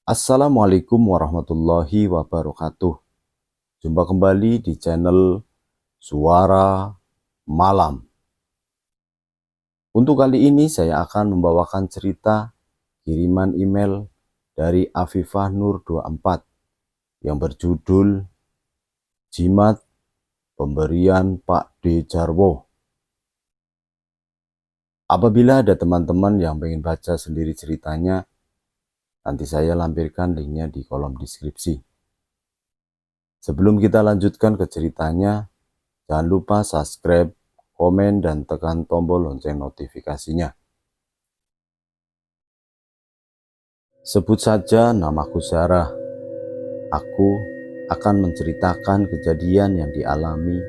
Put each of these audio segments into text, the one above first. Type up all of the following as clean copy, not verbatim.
Assalamualaikum warahmatullahi wabarakatuh. Jumpa kembali di channel Suara Malam. Untuk kali ini saya akan membawakan cerita kiriman email dari Afifah Nur 24 yang berjudul Jimat Pemberian Pak D. Jarwo. Apabila ada teman-teman yang ingin baca sendiri ceritanya, nanti saya lampirkan linknya di kolom deskripsi. Sebelum kita lanjutkan ke ceritanya, jangan lupa subscribe, komen, dan tekan tombol lonceng notifikasinya. Sebut saja namaku Sarah. Aku akan menceritakan kejadian yang dialami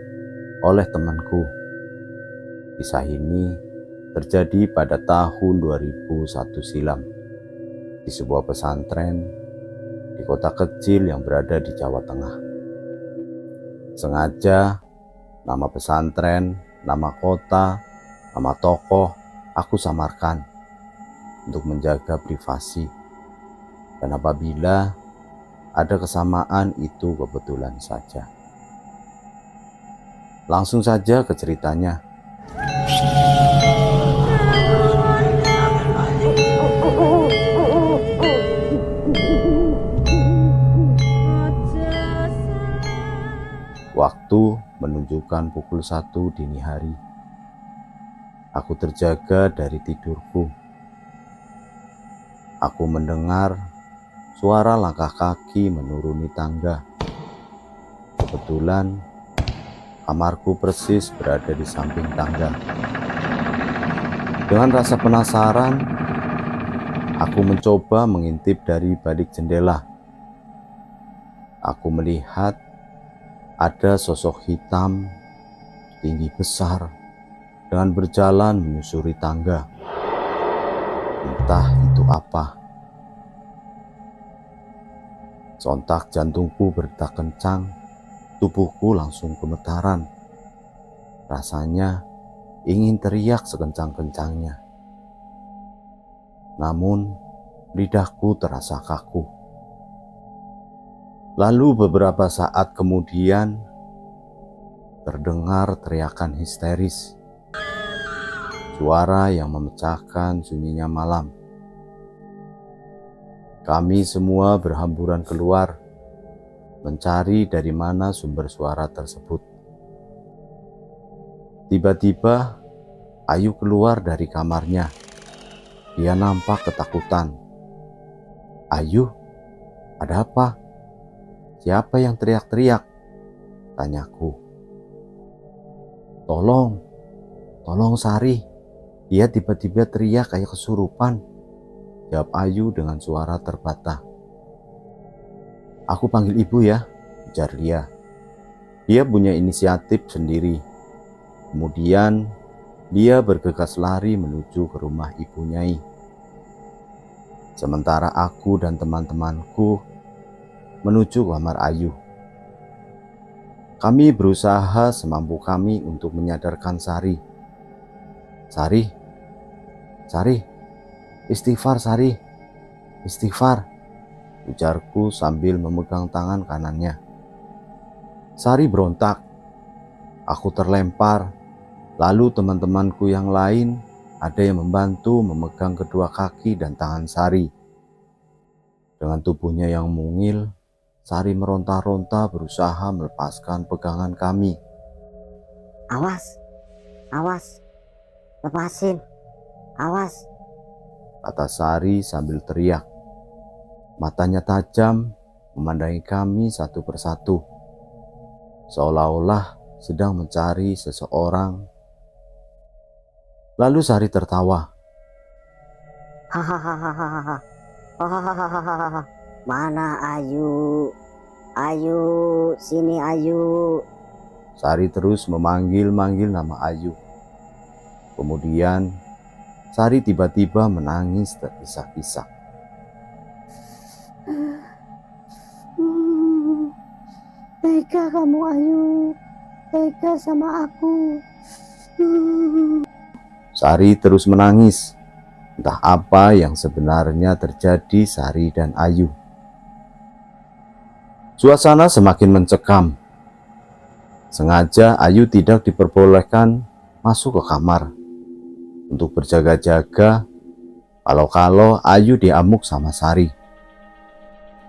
oleh temanku. Kisah ini terjadi pada tahun 2001 silam di sebuah pesantren di kota kecil yang berada di Jawa Tengah. Sengaja nama pesantren, nama kota, nama tokoh aku samarkan untuk menjaga privasi. Dan apabila ada kesamaan itu kebetulan saja. Langsung saja ke ceritanya. Waktu menunjukkan pukul 1 dini hari. Aku terjaga dari tidurku. Aku mendengar suara langkah kaki menuruni tangga. Kebetulan kamarku persis berada di samping tangga. Dengan rasa penasaran, aku mencoba mengintip dari balik jendela. Aku melihat ada sosok hitam tinggi besar dengan berjalan menyusuri tangga. Entah itu apa. Sontak jantungku berdetak kencang, tubuhku langsung gemetaran. Rasanya ingin teriak sekencang-kencangnya. Namun lidahku terasa kaku. Lalu beberapa saat kemudian terdengar teriakan histeris. Suara yang memecahkan sunyinya malam. Kami semua berhamburan keluar, mencari dari mana sumber suara tersebut. Tiba-tiba, Ayu keluar dari kamarnya. Dia nampak ketakutan. "Ayu, ada apa? Siapa yang teriak-teriak?" tanyaku. Tolong Sari. Dia tiba-tiba teriak kayak kesurupan," jawab Ayu dengan suara terbata. "Aku panggil ibu ya," ujar dia. Dia punya inisiatif sendiri. Kemudian dia bergegas lari menuju ke rumah ibu Nyai. Sementara aku dan teman-temanku menuju kamar Ayu. Kami berusaha semampu kami untuk menyadarkan Sari. Sari, istighfar Sari, istighfar," ujarku sambil memegang tangan kanannya. Sari berontak. Aku terlempar. Lalu teman-temanku yang lain ada yang membantu memegang kedua kaki dan tangan Sari. Dengan tubuhnya yang mungil, Sari meronta-ronta berusaha melepaskan pegangan kami. Awas, lepasin, awas," kata Sari sambil teriak. Matanya tajam memandangi kami satu persatu, seolah-olah sedang mencari seseorang. Lalu Sari tertawa. "Hahaha, mana Ayu? Ayu, sini Ayu." Sari terus memanggil-manggil nama Ayu. Kemudian Sari tiba-tiba menangis terisak-isak. "Tega kamu Ayu, tega sama aku." Sari terus menangis. Entah apa yang sebenarnya terjadi Sari dan Ayu. Suasana semakin mencekam. Sengaja Ayu tidak diperbolehkan masuk ke kamar untuk berjaga-jaga kalau Ayu diamuk sama Sari.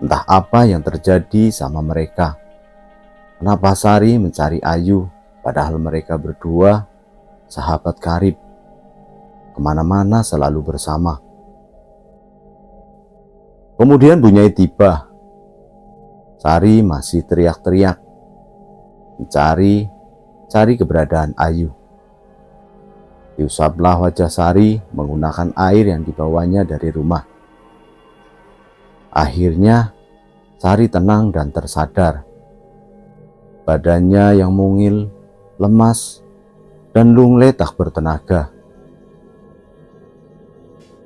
Entah apa yang terjadi sama mereka. Kenapa Sari mencari Ayu padahal mereka berdua sahabat karib. Kemana-mana selalu bersama. Kemudian Bunyai tiba. Sari masih teriak-teriak mencari keberadaan Ayu. Diusaplah wajah Sari menggunakan air yang dibawanya dari rumah. Akhirnya Sari tenang dan tersadar. Badannya yang mungil, lemas, dan lungle tak bertenaga.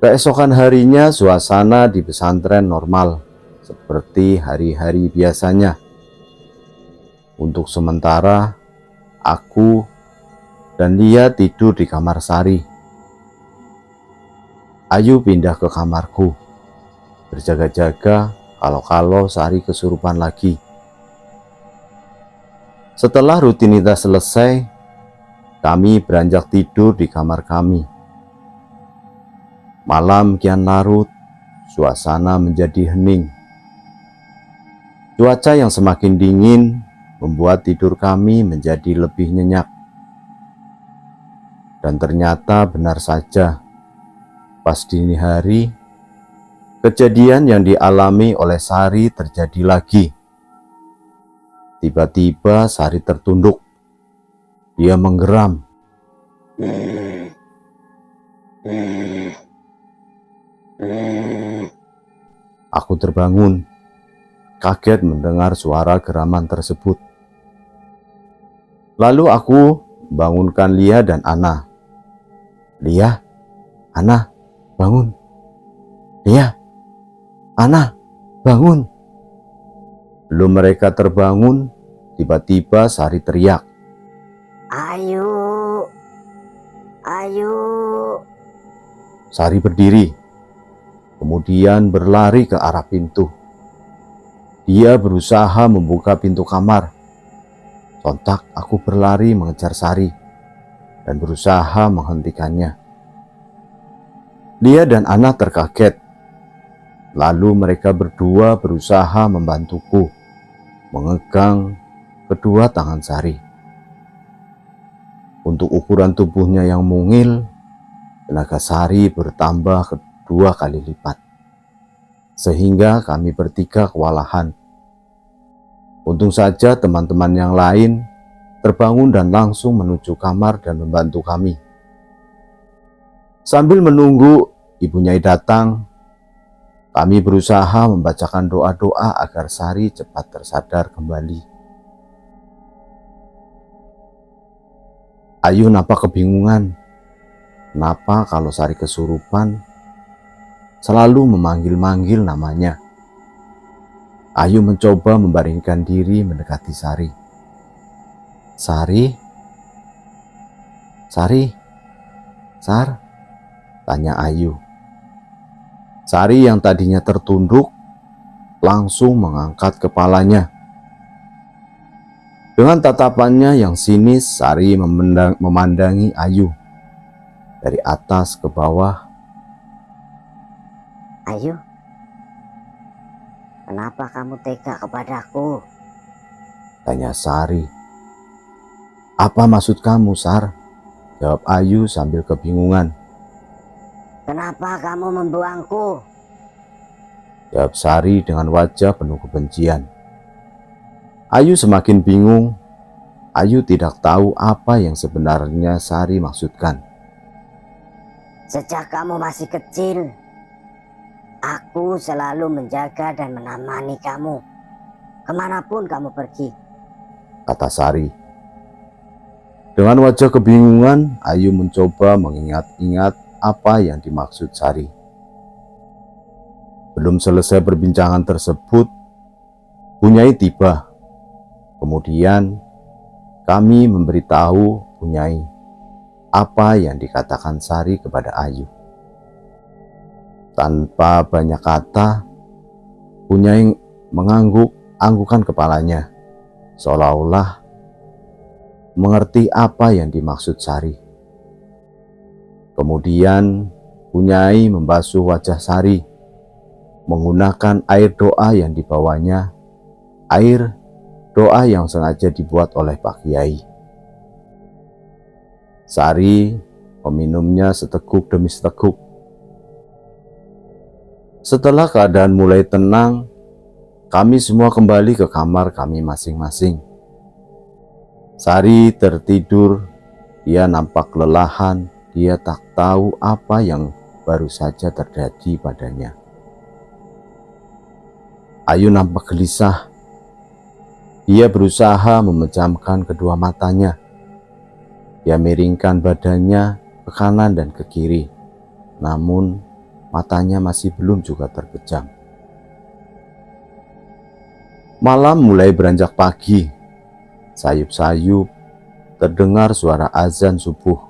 Keesokan harinya suasana di pesantren normal seperti hari-hari biasanya. Untuk sementara aku dan Lia tidur di kamar Sari. Ayu pindah ke kamarku, berjaga-jaga kalau Sari kesurupan lagi. Setelah rutinitas selesai, kami beranjak tidur di kamar kami. Malam kian larut, suasana menjadi hening. Cuaca yang semakin dingin membuat tidur kami menjadi lebih nyenyak. Dan ternyata benar saja, pas dini hari, kejadian yang dialami oleh Sari terjadi lagi. Tiba-tiba Sari tertunduk. Dia menggeram. Aku terbangun, kaget mendengar suara geraman tersebut. Lalu aku bangunkan Lia dan Ana. Lia, Ana, bangun. Lia, Ana, bangun. Belum mereka terbangun, tiba-tiba Sari teriak. Ayu, Ayu. Sari berdiri, kemudian berlari ke arah pintu. Dia berusaha membuka pintu kamar. Sontak aku berlari mengejar Sari dan berusaha menghentikannya. Lia dan Ana terkaget. Lalu mereka berdua berusaha membantuku mengegang kedua tangan Sari. Untuk ukuran tubuhnya yang mungil, tenaga Sari bertambah kedua kali lipat. Sehingga kami bertiga kewalahan. Untung saja teman-teman yang lain terbangun dan langsung menuju kamar dan membantu kami. Sambil menunggu Ibu Nyai datang, kami berusaha membacakan doa-doa agar Sari cepat tersadar kembali. Ayu nampak kebingungan. Kenapa kalau Sari kesurupan selalu memanggil-manggil namanya. Ayu mencoba membaringkan diri mendekati Sari. Sari? Sari? Sar? Tanya Ayu. Sari yang tadinya tertunduk langsung mengangkat kepalanya. Dengan tatapannya yang sinis, Sari memandangi Ayu dari atas ke bawah. Ayu, kenapa kamu tega kepadaku? Tanya Sari. Apa maksud kamu, Sar? Jawab Ayu sambil kebingungan. Kenapa kamu membuangku? Jawab Sari dengan wajah penuh kebencian. Ayu semakin bingung. Ayu tidak tahu apa yang sebenarnya Sari maksudkan. Sejak kamu masih kecil, aku selalu menjaga dan menemani kamu kemanapun kamu pergi, kata Sari. Dengan wajah kebingungan, Ayu mencoba mengingat-ingat apa yang dimaksud Sari. Belum selesai perbincangan tersebut, Bunyai tiba. Kemudian kami memberitahu Bunyai apa yang dikatakan Sari kepada Ayu. Tanpa banyak kata, Bunyai mengangguk menganggukkan kepalanya, seolah-olah mengerti apa yang dimaksud Sari. Kemudian Bunyai membasuh wajah Sari menggunakan air doa yang dibawanya, air doa yang sengaja dibuat oleh Pak Kiai. Sari meminumnya seteguk demi seteguk. Setelah keadaan mulai tenang, kami semua kembali ke kamar kami masing-masing. Sari tertidur, dia nampak kelelahan, dia tak tahu apa yang baru saja terjadi padanya. Ayu nampak gelisah. Dia berusaha memejamkan kedua matanya. Dia miringkan badannya ke kanan dan ke kiri, namun matanya masih belum juga terpejam. Malam mulai beranjak pagi. Sayup-sayup terdengar suara azan subuh.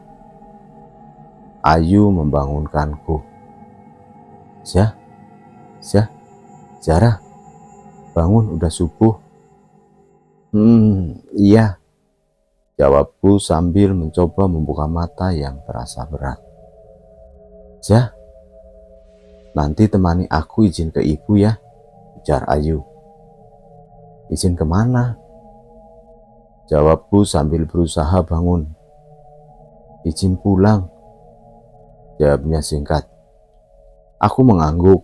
Ayu membangunkanku. Zara, bangun, udah subuh. Iya, jawabku sambil mencoba membuka mata yang terasa berat. Nanti temani aku izin ke ibu ya, ujar Ayu. Izin kemana? Jawabku sambil berusaha bangun. Izin pulang, jawabnya singkat. Aku mengangguk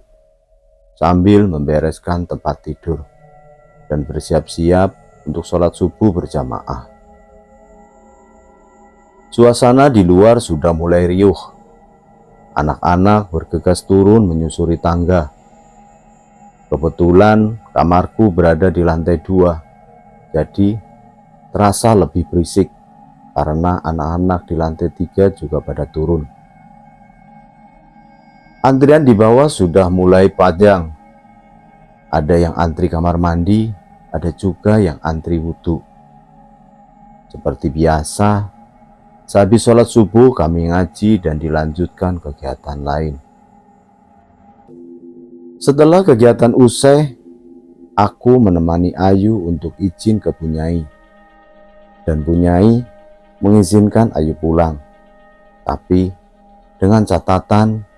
sambil membereskan tempat tidur dan bersiap-siap untuk sholat subuh berjamaah. Suasana di luar sudah mulai riuh. Anak-anak bergegas turun menyusuri tangga. Kebetulan kamarku berada di lantai 2, jadi terasa lebih berisik karena anak-anak di lantai 3 juga pada turun. Antrian di bawah sudah mulai panjang. Ada yang antri kamar mandi, ada juga yang antri wudhu. Seperti biasa, sehabis sholat subuh kami ngaji dan dilanjutkan kegiatan lain. Setelah kegiatan usai, aku menemani Ayu untuk izin ke Bunyai. Dan Bunyai mengizinkan Ayu pulang. Tapi dengan catatan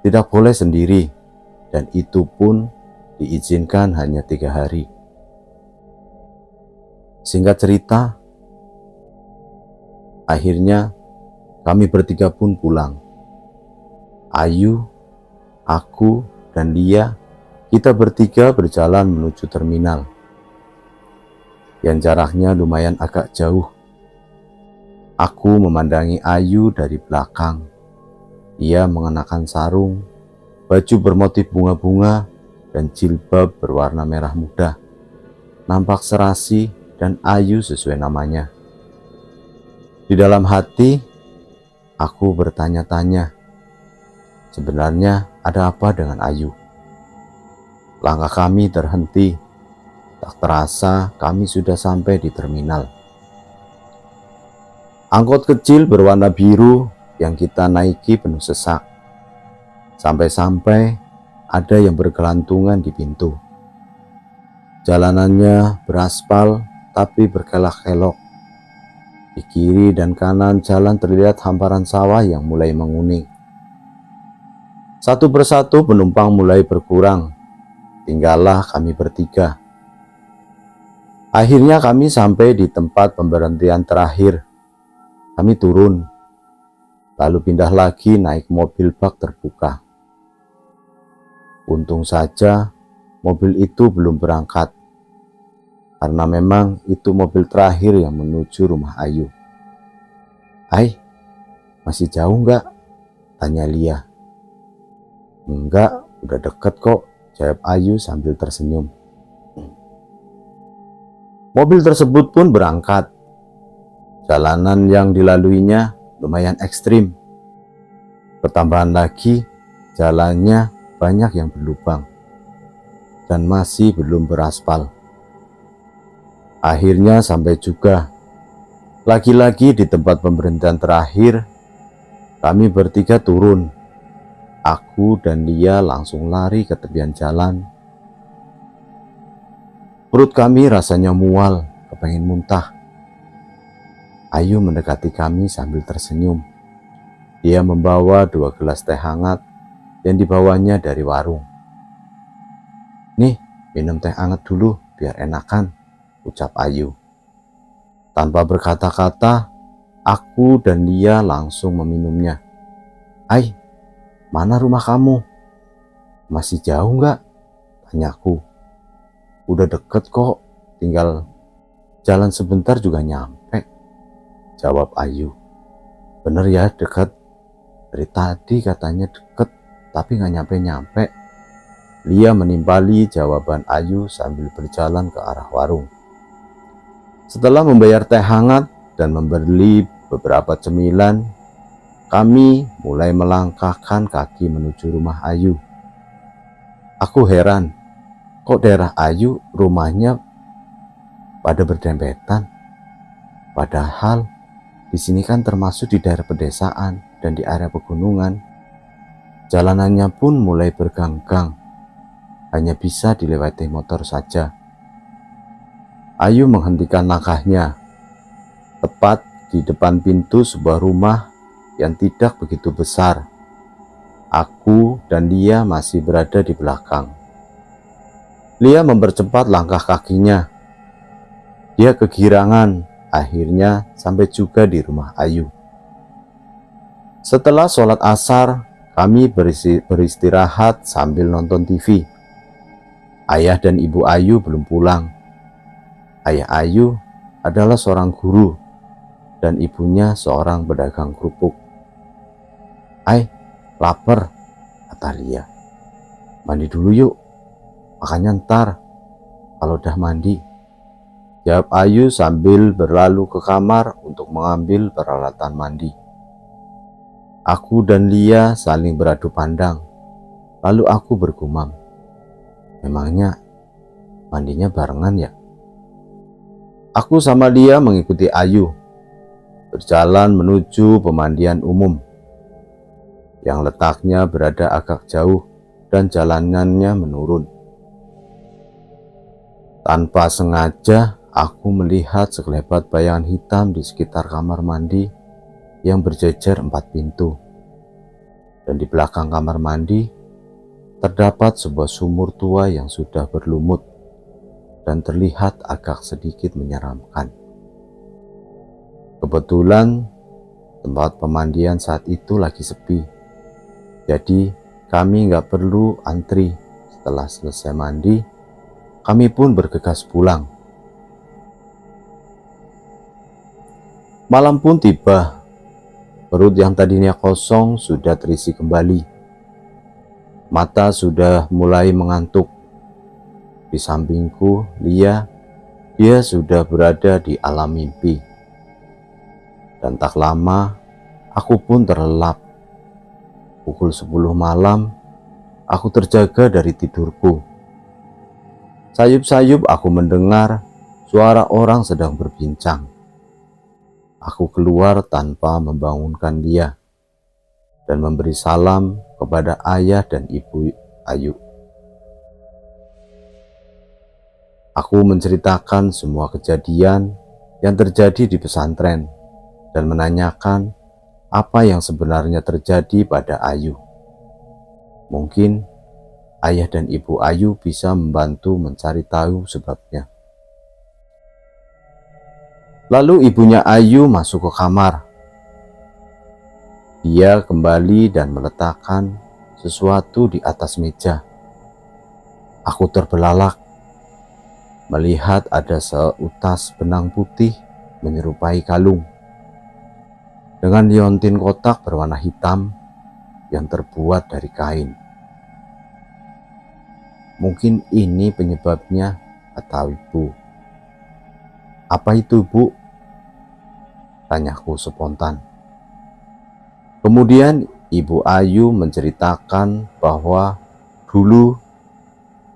tidak boleh sendiri, dan itu pun diizinkan hanya 3 hari. Singkat cerita, akhirnya kami bertiga pun pulang. Ayu, aku, dan Lia, kita bertiga berjalan menuju terminal yang jaraknya lumayan agak jauh. Aku memandangi Ayu dari belakang. Ia mengenakan sarung, baju bermotif bunga-bunga, dan jilbab berwarna merah muda. Nampak serasi dan ayu sesuai namanya. Di dalam hati, aku bertanya-tanya, sebenarnya ada apa dengan Ayu? Langkah kami terhenti. Tak terasa kami sudah sampai di terminal. Angkot kecil berwarna biru yang kita naiki penuh sesak. Sampai-sampai ada yang bergelantungan di pintu. Jalanannya beraspal tapi berkelok-kelok. Di kiri dan kanan jalan terlihat hamparan sawah yang mulai menguning. Satu persatu penumpang mulai berkurang. Tinggallah kami bertiga. Akhirnya kami sampai di tempat pemberhentian terakhir. Kami turun, lalu pindah lagi naik mobil bak terbuka. Untung saja mobil itu belum berangkat, karena memang itu mobil terakhir yang menuju rumah Ayu. Masih jauh nggak? Tanya Lia. Enggak, udah deket kok, jawab Ayu sambil tersenyum. Mobil tersebut pun berangkat. Jalanan yang dilaluinya lumayan ekstrim. Bertambahan lagi, jalannya banyak yang berlubang dan masih belum beraspal. Akhirnya sampai juga. Lagi-lagi di tempat pemberhentian terakhir, kami bertiga turun. Aku dan Lia langsung lari ke tepian jalan. Perut kami rasanya mual, kepengen muntah. Ayu mendekati kami sambil tersenyum. Dia membawa 2 gelas teh hangat yang dibawanya dari warung. "Nih, minum teh hangat dulu biar enakan," ucap Ayu. Tanpa berkata-kata, aku dan dia langsung meminumnya. "Ai, mana rumah kamu? Masih jauh nggak?" tanyaku. "Udah deket kok, tinggal jalan sebentar juga nyampe," jawab Ayu. "Bener ya deket? Dari tadi katanya deket, tapi nggak nyampe-nyampe." Lia menimpali jawaban Ayu sambil berjalan ke arah warung. Setelah membayar teh hangat dan membeli beberapa cemilan, kami mulai melangkahkan kaki menuju rumah Ayu. Aku heran, kok daerah Ayu rumahnya pada berdempetan? Padahal di sini kan termasuk di daerah pedesaan dan di area pegunungan. Jalanannya pun mulai berganggang, hanya bisa dilewati motor saja. Ayu menghentikan langkahnya, tepat di depan pintu sebuah rumah yang tidak begitu besar. Aku dan Lia masih berada di belakang. Lia mempercepat langkah kakinya. Dia kegirangan, akhirnya sampai juga di rumah Ayu. Setelah sholat asar, kami beristirahat sambil nonton TV. Ayah dan ibu Ayu belum pulang. Ayah Ayu adalah seorang guru dan ibunya seorang pedagang kerupuk. "Ai, lapar," kata Lia. "Mandi dulu yuk, makannya ntar kalau udah mandi," jawab Ayu sambil berlalu ke kamar untuk mengambil peralatan mandi. Aku dan Lia saling beradu pandang, lalu aku bergumam, "Memangnya mandinya barengan ya?" Aku sama Lia mengikuti Ayu, berjalan menuju pemandian umum yang letaknya berada agak jauh dan jalanannya menurun. Tanpa sengaja, aku melihat sekelebat bayangan hitam di sekitar kamar mandi yang berjejer 4 pintu. Dan di belakang kamar mandi terdapat sebuah sumur tua yang sudah berlumut dan terlihat agak sedikit menyeramkan. Kebetulan tempat pemandian saat itu lagi sepi, jadi kami nggak perlu antri. Setelah selesai mandi, kami pun bergegas pulang. Malam pun tiba. Perut yang tadinya kosong sudah terisi kembali. Mata sudah mulai mengantuk. Di sampingku, Lia, dia sudah berada di alam mimpi. Dan tak lama, aku pun terlelap. Pukul 10 malam, aku terjaga dari tidurku. Sayup-sayup aku mendengar suara orang sedang berbincang. Aku keluar tanpa membangunkan dia dan memberi salam kepada ayah dan ibu Ayu. Aku menceritakan semua kejadian yang terjadi di pesantren dan menanyakan apa yang sebenarnya terjadi pada Ayu. Mungkin ayah dan ibu Ayu bisa membantu mencari tahu sebabnya. Lalu ibunya Ayu masuk ke kamar. Dia kembali dan meletakkan sesuatu di atas meja. Aku terbelalak melihat ada seutas benang putih menyerupai kalung dengan liontin kotak berwarna hitam yang terbuat dari kain. Mungkin ini penyebabnya, kata ibu. "Apa itu, Bu?" tanyaku spontan. Kemudian ibu Ayu menceritakan bahwa dulu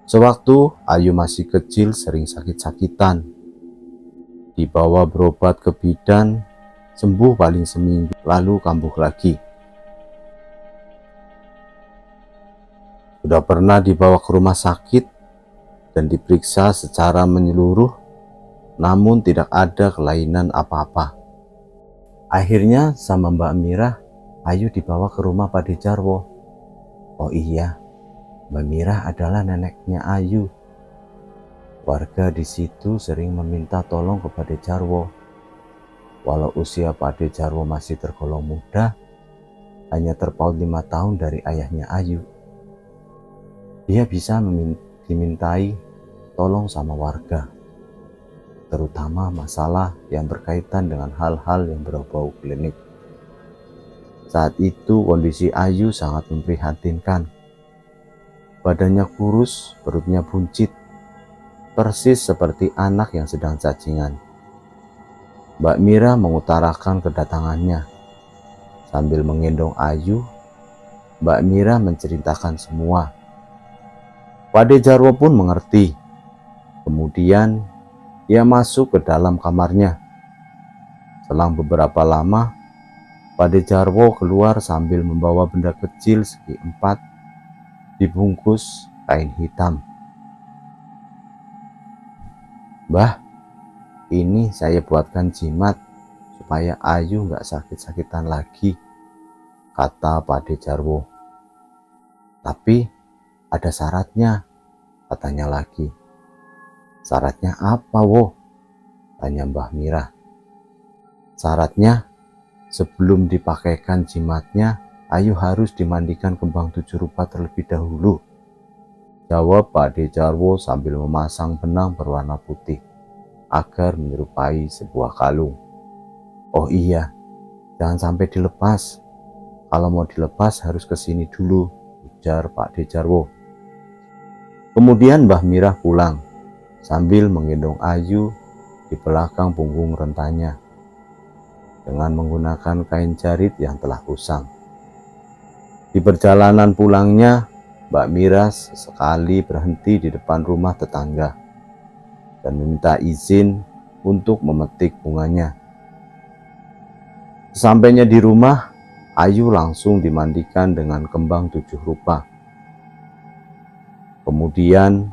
sewaktu Ayu masih kecil sering sakit-sakitan. Dibawa berobat ke bidan, sembuh paling seminggu, lalu kambuh lagi. Sudah pernah dibawa ke rumah sakit dan diperiksa secara menyeluruh, namun tidak ada kelainan apa-apa. Akhirnya sama Mbak Mirah, Ayu dibawa ke rumah Pak Dejarwo. Oh iya, Mbak Mirah adalah neneknya Ayu. Warga di situ sering meminta tolong ke Pak Dejarwo. Walau usia Pak Dejarwo masih tergolong muda, hanya terpaut 5 tahun dari ayahnya Ayu, dia bisa dimintai tolong sama warga, terutama masalah yang berkaitan dengan hal-hal yang berbau klinik. Saat itu kondisi Ayu sangat memprihatinkan. Badannya kurus, perutnya buncit, persis seperti anak yang sedang cacingan. Mbak Mirah mengutarakan kedatangannya. Sambil menggendong Ayu, Mbak Mirah menceritakan semua. Pak Dejarwo pun mengerti. Kemudian ia masuk ke dalam kamarnya. Selang beberapa lama, Pak Dejarwo keluar sambil membawa benda kecil segi 4 dibungkus kain hitam. Mbah, ini saya buatkan jimat supaya Ayu nggak sakit-sakitan lagi, kata Pak Dejarwo. Tapi ada syaratnya, katanya lagi. Syaratnya apa, Wo? Tanya Mbah Mirah. Syaratnya, sebelum dipakaikan jimatnya, Ayu harus dimandikan kembang 7 rupa terlebih dahulu, jawab Pak Dejarwo sambil memasang benang berwarna putih agar menyerupai sebuah kalung. Oh iya, jangan sampai dilepas. Kalau mau dilepas harus ke sini dulu, ujar Pak Dejarwo. Kemudian Mbah Mirah pulang sambil menggendong Ayu di belakang punggung rentanya dengan menggunakan kain jarit yang telah usang. Di perjalanan pulangnya, Mbak Mirah sesekali berhenti di depan rumah tetangga dan meminta izin untuk memetik bunganya. Sesampainya di rumah, Ayu langsung dimandikan dengan kembang 7 rupa. Kemudian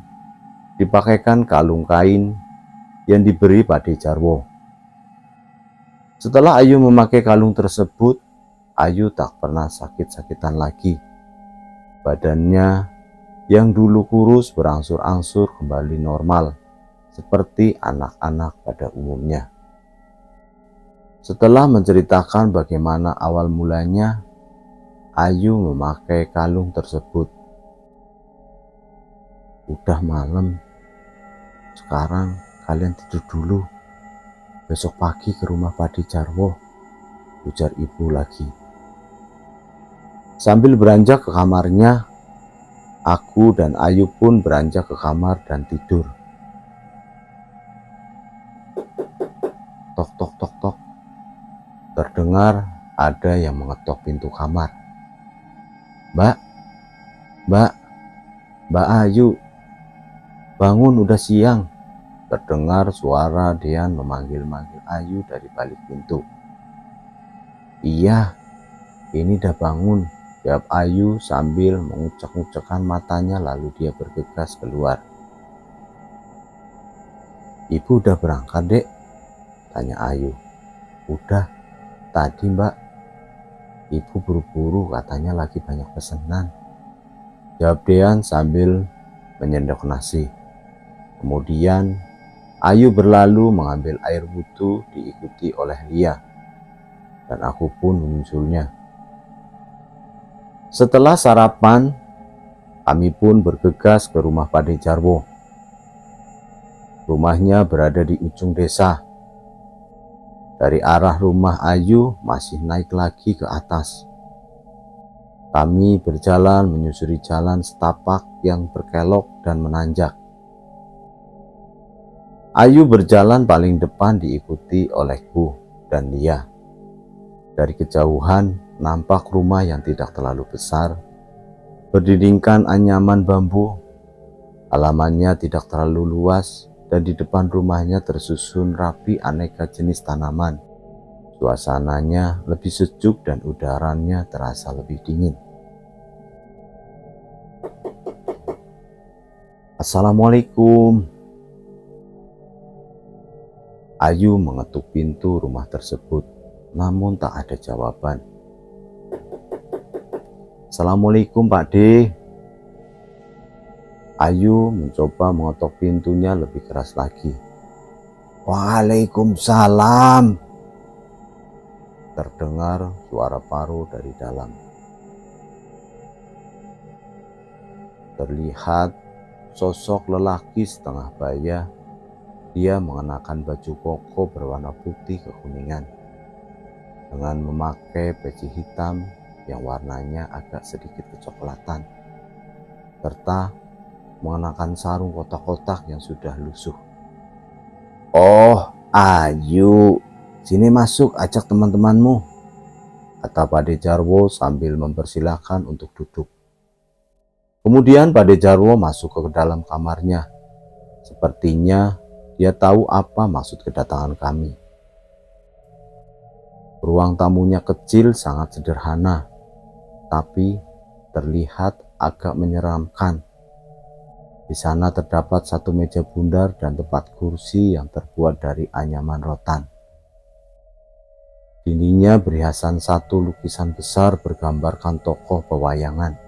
dipakaikan kalung kain yang diberi Pak Dejarwo. Setelah Ayu memakai kalung tersebut, Ayu tak pernah sakit-sakitan lagi. Badannya yang dulu kurus berangsur-angsur kembali normal, seperti anak-anak pada umumnya. Setelah menceritakan bagaimana awal mulanya Ayu memakai kalung tersebut. Udah malam, sekarang kalian tidur dulu. Besok pagi ke rumah Pak Dejarwo, ujar ibu lagi. Sambil beranjak ke kamarnya, aku dan Ayu pun beranjak ke kamar dan tidur. Tok tok tok tok. Terdengar ada yang mengetok pintu kamar. Mbak, Mbak Ayu, bangun, udah siang. Terdengar suara Dean memanggil-manggil Ayu dari balik pintu. Iya, ini udah bangun, jawab Ayu sambil mengucek-ngucekkan matanya lalu dia bergegas keluar. Ibu udah berangkat, Dek? Tanya Ayu. Udah, tadi Mbak. Ibu buru-buru, katanya lagi banyak pesanan, jawab Dean sambil menyendok nasi. Kemudian Ayu berlalu mengambil air wudhu diikuti oleh Lia, dan aku pun menyusulnya. Setelah sarapan, kami pun bergegas ke rumah Pak Dejarwo. Rumahnya berada di ujung desa. Dari arah rumah Ayu masih naik lagi ke atas. Kami berjalan menyusuri jalan setapak yang berkelok dan menanjak. Ayu berjalan paling depan diikuti olehku dan Lia. Dari kejauhan nampak rumah yang tidak terlalu besar, berdindingkan anyaman bambu. Halamannya tidak terlalu luas dan di depan rumahnya tersusun rapi aneka jenis tanaman. Suasananya lebih sejuk dan udaranya terasa lebih dingin. Assalamualaikum. Ayu mengetuk pintu rumah tersebut, namun tak ada jawaban. Assalamualaikum Pak D. Ayu mencoba mengetuk pintunya lebih keras lagi. Waalaikumsalam. Terdengar suara paruh dari dalam. Terlihat sosok lelaki setengah baya. Dia mengenakan baju koko berwarna putih kekuningan dengan memakai peci hitam yang warnanya agak sedikit kecoklatan, serta mengenakan sarung kotak-kotak yang sudah lusuh. Oh, Ayu, sini masuk, ajak teman-temanmu, kata Pade Jarwo sambil mempersilahkan untuk duduk. Kemudian Pade Jarwo masuk ke dalam kamarnya. Sepertinya dia tahu apa maksud kedatangan kami. Ruang tamunya kecil, sangat sederhana, tapi terlihat agak menyeramkan. Di sana terdapat satu meja bundar dan tempat kursi yang terbuat dari anyaman rotan. Dindingnya berhiasan satu lukisan besar bergambarkan tokoh pewayangan.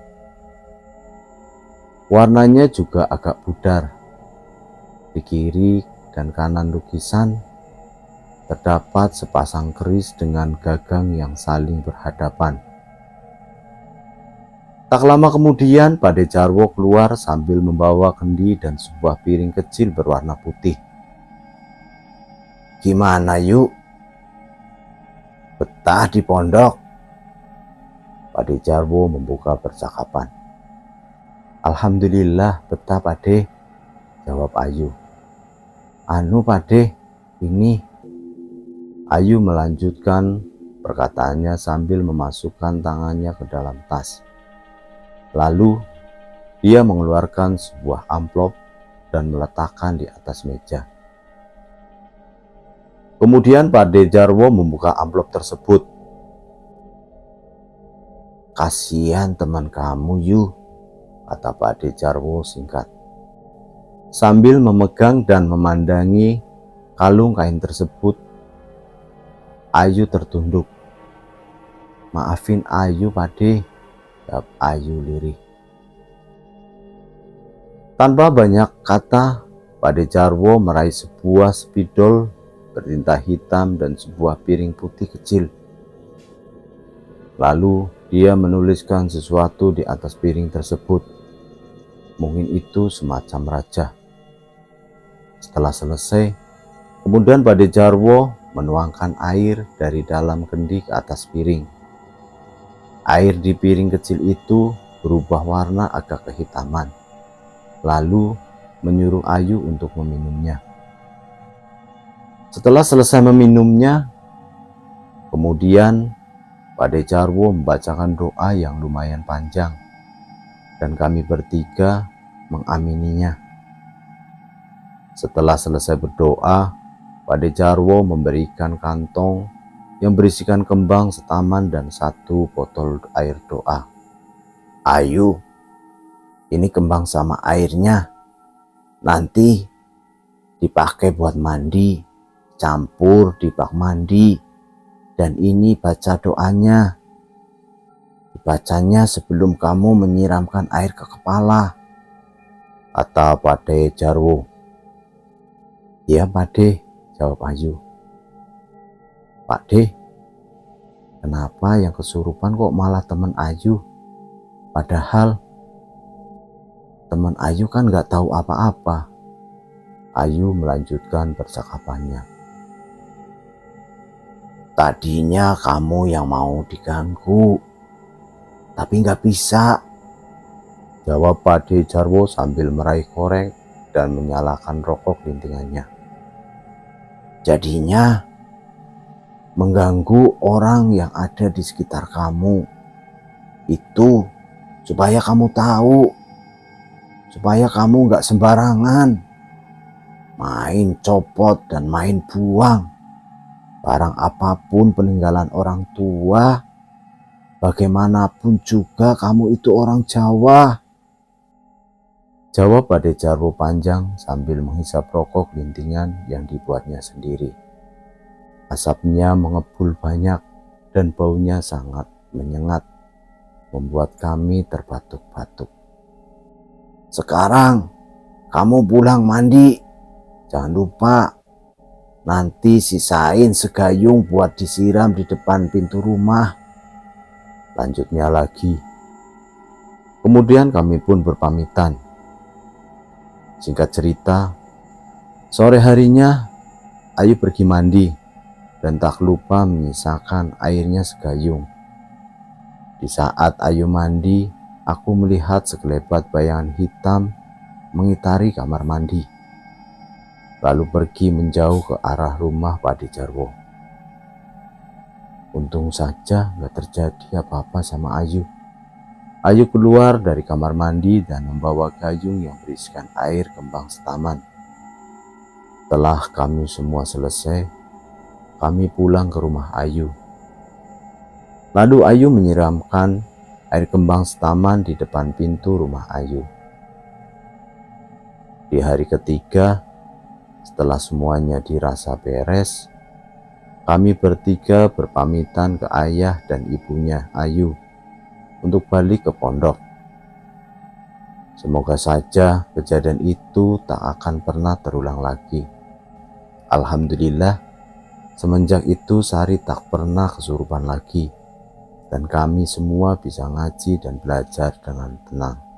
Warnanya juga agak pudar. Di kiri dan kanan lukisan terdapat sepasang keris dengan gagang yang saling berhadapan. Tak lama kemudian Pade Jarwo keluar sambil membawa kendi dan sebuah piring kecil berwarna putih. Gimana yuk? Betah di pondok? Pade Jarwo membuka percakapan. Alhamdulillah betah Pade, jawab Ayu. Anu Pade, ini. Ayu melanjutkan perkataannya sambil memasukkan tangannya ke dalam tas. Lalu dia mengeluarkan sebuah amplop dan meletakkan di atas meja. Kemudian Pade Jarwo membuka amplop tersebut. Kasihan teman kamu Yu, kata Pade Jarwo singkat. Sambil memegang dan memandangi kalung kain tersebut, Ayu tertunduk. Maafin Ayu Pade, jawab Ayu lirih. Tanpa banyak kata, Pade Jarwo meraih sebuah spidol bertinta hitam dan sebuah piring putih kecil. Lalu dia menuliskan sesuatu di atas piring tersebut. Mungkin itu semacam raja. Setelah selesai, kemudian Pade Jarwo menuangkan air dari dalam kendi ke atas piring. Air di piring kecil itu berubah warna agak kehitaman, lalu menyuruh Ayu untuk meminumnya. Setelah selesai meminumnya, kemudian Pade Jarwo membacakan doa yang lumayan panjang, dan kami bertiga mengamininya. Setelah selesai berdoa, Pade Jarwo memberikan kantong yang berisikan kembang setaman dan satu botol air doa. Ayu, ini kembang sama airnya. Nanti dipakai buat mandi, campur di bak mandi, dan ini baca doanya. Dibacanya sebelum kamu menyiramkan air ke kepala, kata Pade Jarwo. Iya Pade, jawab Ayu. Pakde, kenapa yang kesurupan kok malah teman Ayu? Padahal teman Ayu kan gak tahu apa-apa. Ayu melanjutkan percakapannya. Tadinya kamu yang mau diganggu, tapi gak bisa, jawab Pade Jarwo sambil meraih korek dan menyalakan rokok lintingannya. Jadinya mengganggu orang yang ada di sekitar kamu. Itu supaya kamu tahu, supaya kamu gak sembarangan main copot dan main buang barang apapun peninggalan orang tua. Bagaimanapun juga kamu itu orang Jawa. Jawab Ade Jarwo panjang sambil menghisap rokok lintingan yang dibuatnya sendiri. Asapnya mengepul banyak dan baunya sangat menyengat, membuat kami terbatuk-batuk. Sekarang kamu pulang mandi. Jangan lupa, nanti sisain segayung buat disiram di depan pintu rumah. Lanjutnya lagi. Kemudian kami pun berpamitan. Singkat cerita, sore harinya Ayu pergi mandi dan tak lupa menyisakan airnya segayung. Di saat Ayu mandi, aku melihat sekelebat bayangan hitam mengitari kamar mandi, lalu pergi menjauh ke arah rumah Pak Ade Jarwo. Untung saja gak terjadi apa-apa sama Ayu. Ayu keluar dari kamar mandi dan membawa gayung yang berisikan air kembang setaman. Setelah kami semua selesai, kami pulang ke rumah Ayu. Lalu Ayu menyiramkan air kembang setaman di depan pintu rumah Ayu. Di hari ketiga, setelah semuanya dirasa beres, kami bertiga berpamitan ke ayah dan ibunya Ayu untuk balik ke pondok. Semoga saja kejadian itu tak akan pernah terulang lagi. Alhamdulillah, semenjak itu Sari tak pernah kesurupan lagi, dan kami semua bisa ngaji dan belajar dengan tenang.